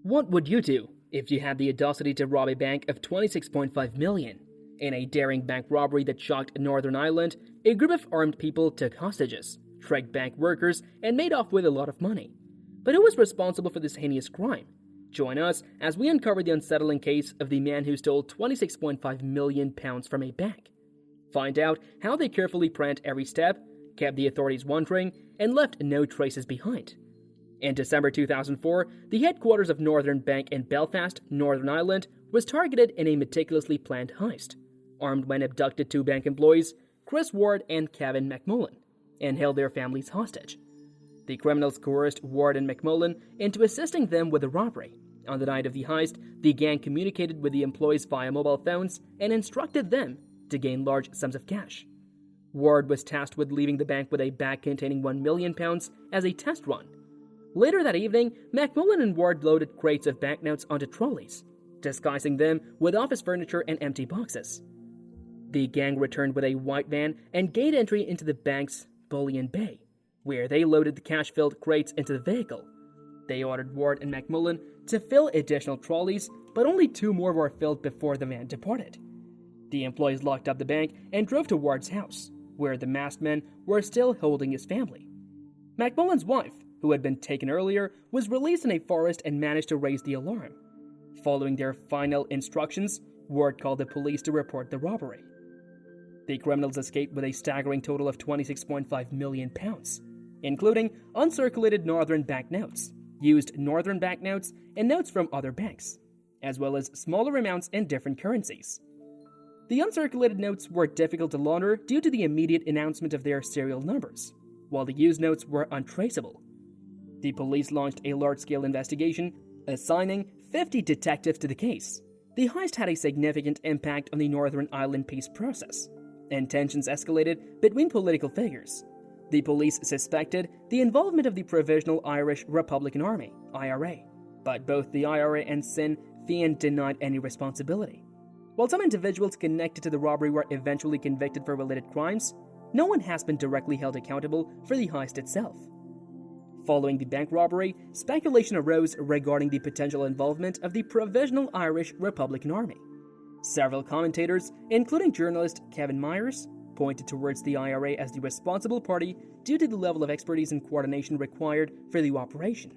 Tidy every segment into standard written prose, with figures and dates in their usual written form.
What would you do if you had the audacity to rob a bank of 26.5 million? In a daring bank robbery that shocked Northern Ireland, a group of armed people took hostages, tricked bank workers, and made off with a lot of money. But who was responsible for this heinous crime? Join us as we uncover the unsettling case of the man who stole £26.5 million from a bank. Find out how they carefully planned every step, kept the authorities wondering, and left no traces behind. In December 2004, the headquarters of Northern Bank in Belfast, Northern Ireland, was targeted in a meticulously planned heist. Armed men abducted two bank employees, Chris Ward and Kevin McMullen, and held their families hostage. The criminals coerced Ward and McMullen into assisting them with the robbery. On the night of the heist, the gang communicated with the employees via mobile phones and instructed them to gain large sums of cash. Ward was tasked with leaving the bank with a bag containing £1 million as a test run. Later that evening, McMullen and Ward loaded crates of banknotes onto trolleys, disguising them with office furniture and empty boxes. The gang returned with a white van and gained entry into the bank's bullion bay, where they loaded the cash-filled crates into the vehicle. They ordered Ward and McMullen to fill additional trolleys, but only 2 more were filled before the van departed. The employees locked up the bank and drove to Ward's house, where the masked men were still holding his family. McMullen's wife, who had been taken earlier, was released in a forest and managed to raise the alarm. Following their final instructions, Ward called the police to report the robbery. The criminals escaped with a staggering total of £26.5 million, including uncirculated Northern Bank notes, used Northern Bank notes, and notes from other banks, as well as smaller amounts in different currencies. The uncirculated notes were difficult to launder due to the immediate announcement of their serial numbers, while the used notes were untraceable. The police launched a large-scale investigation, assigning 50 detectives to the case. The heist had a significant impact on the Northern Ireland peace process, and tensions escalated between political figures. The police suspected the involvement of the Provisional Irish Republican Army, IRA, but both the IRA and Sinn Féin denied any responsibility. While some individuals connected to the robbery were eventually convicted for related crimes, no one has been directly held accountable for the heist itself. Following the bank robbery, speculation arose regarding the potential involvement of the Provisional Irish Republican Army. Several commentators, including journalist Kevin Myers, pointed towards the IRA as the responsible party due to the level of expertise and coordination required for the operation.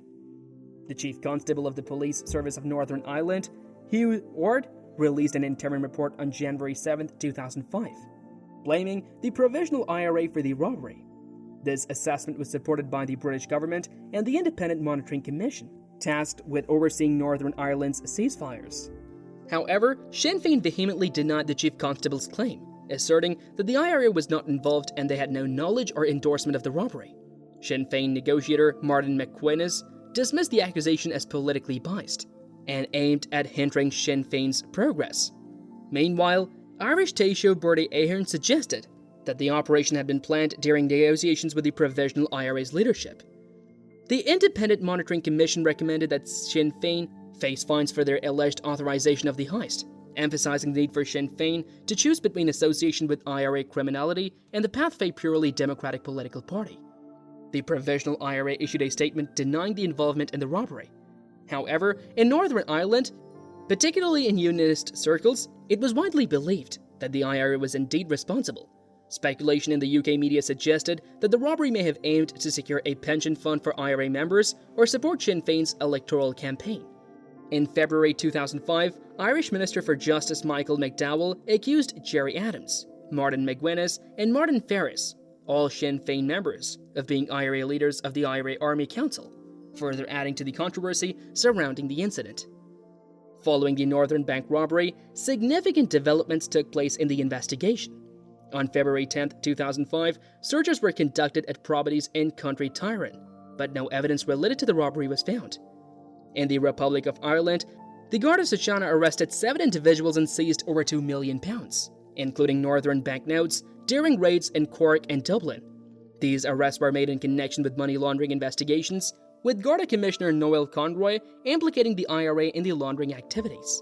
The Chief Constable of the Police Service of Northern Ireland, Hugh Ward, released an interim report on January 7, 2005, blaming the Provisional IRA for the robbery. This assessment was supported by the British government and the Independent Monitoring Commission, tasked with overseeing Northern Ireland's ceasefires. However, Sinn Féin vehemently denied the Chief Constable's claim, asserting that the IRA was not involved and they had no knowledge or endorsement of the robbery. Sinn Féin negotiator Martin McGuinness dismissed the accusation as politically biased and aimed at hindering Sinn Féin's progress. Meanwhile, Irish Taoiseach Bertie Ahern suggested that the operation had been planned during negotiations with the Provisional IRA's leadership. The Independent Monitoring Commission recommended that Sinn Féin face fines for their alleged authorization of the heist, emphasizing the need for Sinn Féin to choose between association with IRA criminality and the path of a purely democratic political party. The Provisional IRA issued a statement denying the involvement in the robbery. However, in Northern Ireland, particularly in unionist circles, it was widely believed that the IRA was indeed responsible. Speculation in the UK media suggested that the robbery may have aimed to secure a pension fund for IRA members or support Sinn Féin's electoral campaign. In February 2005, Irish Minister for Justice Michael McDowell accused Gerry Adams, Martin McGuinness, and Martin Ferris, all Sinn Féin members, of being IRA leaders of the IRA Army Council, further adding to the controversy surrounding the incident. Following the Northern Bank robbery, significant developments took place in the investigation. On February 10, 2005, searches were conducted at properties in County Tyrone, but no evidence related to the robbery was found. In the Republic of Ireland, the Garda Síochána arrested 7 individuals and seized over £2 million, including Northern Bank notes, during raids in Cork and Dublin. These arrests were made in connection with money laundering investigations, with Garda Commissioner Noel Conroy implicating the IRA in the laundering activities.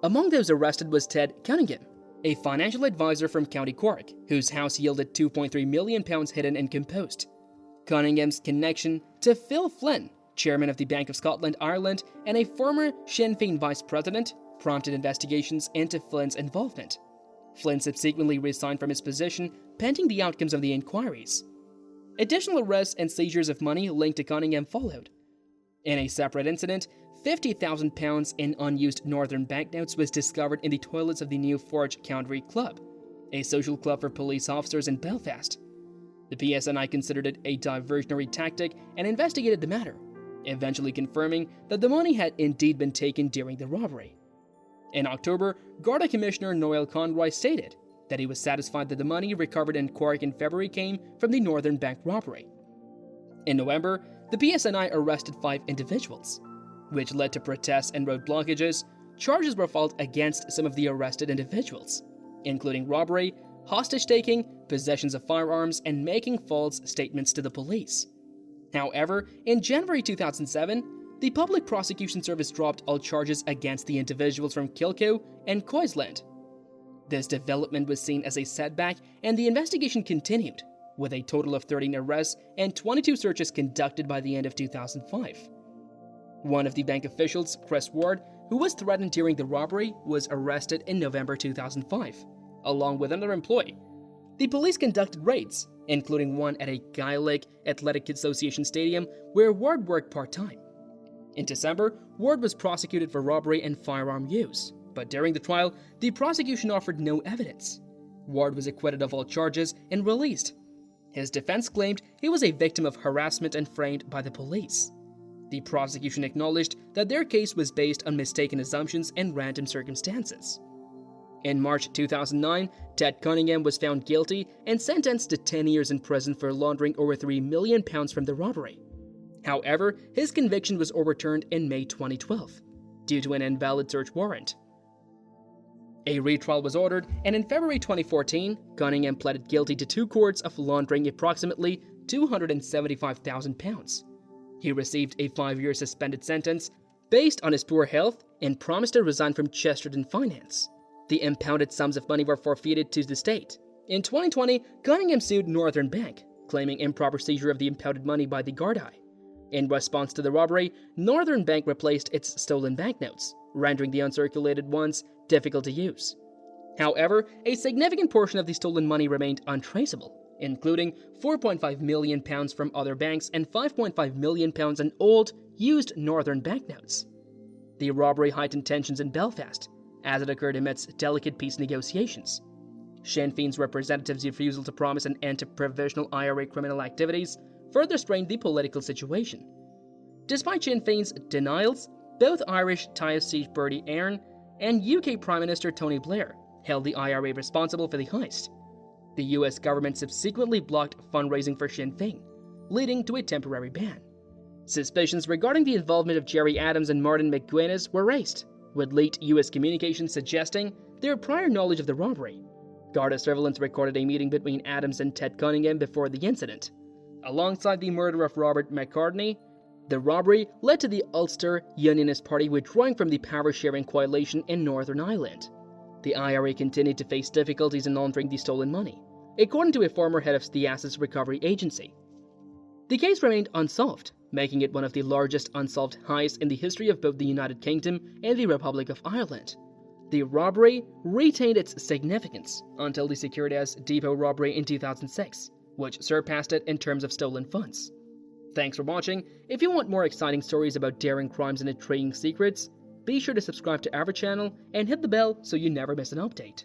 Among those arrested was Ted Cunningham, a financial advisor from County Cork, whose house yielded £2.3 million hidden in compost. Cunningham's connection to Phil Flynn chairman of the Bank of Scotland, Ireland, and a former Sinn Féin vice president, prompted investigations into Flynn's involvement. Flynn subsequently resigned from his position pending the outcomes of the inquiries. Additional arrests and seizures of money linked to Cunningham followed. In a separate incident, £50,000 in unused Northern banknotes was discovered in the toilets of the New Forge Country Club, a social club for police officers in Belfast. The PSNI considered it a diversionary tactic and investigated the matter, eventually confirming that the money had indeed been taken during the robbery. In October, Garda Commissioner Noel Conroy stated that he was satisfied that the money recovered in Cork in February came from the Northern Bank robbery. In November, the PSNI arrested 5 individuals, which led to protests and road blockages. Charges were filed against some of the arrested individuals, including robbery, hostage-taking, possessions of firearms, and making false statements to the police. However, in January 2007, the Public Prosecution Service dropped all charges against the individuals from Kilco and Coisland. This development was seen as a setback, and the investigation continued, with a total of 13 arrests and 22 searches conducted by the end of 2005. One of the bank officials, Chris Ward, who was threatened during the robbery, was arrested in November 2005, along with another employee. The police conducted raids, including one at a Gaelic Athletic Association stadium where Ward worked part-time. In December, Ward was prosecuted for robbery and firearm use, but during the trial, the prosecution offered no evidence. Ward was acquitted of all charges and released. His defense claimed he was a victim of harassment and framed by the police. The prosecution acknowledged that their case was based on mistaken assumptions and random circumstances. In March 2009, Ted Cunningham was found guilty and sentenced to 10 years in prison for laundering over £3 million from the robbery. However, his conviction was overturned in May 2012 due to an invalid search warrant. A retrial was ordered, and in February 2014, Cunningham pleaded guilty to 2 counts of laundering approximately £275,000. He received a 5-year suspended sentence based on his poor health and promised to resign from Chesterton Finance. The impounded sums of money were forfeited to the state. In 2020, Cunningham sued Northern Bank, claiming improper seizure of the impounded money by the Gardaí. In response to the robbery, Northern Bank replaced its stolen banknotes, rendering the uncirculated ones difficult to use. However, a significant portion of the stolen money remained untraceable, including £4.5 million from other banks and £5.5 million in old, used Northern banknotes. The robbery heightened tensions in Belfast, as it occurred amidst delicate peace negotiations. Sinn Féin's representatives' refusal to promise an end to provisional IRA criminal activities further strained the political situation. Despite Sinn Féin's denials, both Irish Taoiseach Chief Bertie Ahern and UK Prime Minister Tony Blair held the IRA responsible for the heist. The US government subsequently blocked fundraising for Sinn Féin, leading to a temporary ban. Suspicions regarding the involvement of Gerry Adams and Martin McGuinness were raised, with leaked US communications suggesting their prior knowledge of the robbery. Garda surveillance recorded a meeting between Adams and Ted Cunningham before the incident. Alongside the murder of Robert McCartney, the robbery led to the Ulster Unionist Party withdrawing from the power-sharing coalition in Northern Ireland. The IRA continued to face difficulties in laundering the stolen money, according to a former head of the Assets Recovery Agency. The case remained unsolved, making it one of the largest unsolved heists in the history of both the United Kingdom and the Republic of Ireland. The robbery retained its significance until the Securitas Depot robbery in 2006, which surpassed it in terms of stolen funds. Thanks for watching. If you want more exciting stories about daring crimes and intriguing secrets, be sure to subscribe to our channel and hit the bell so you never miss an update.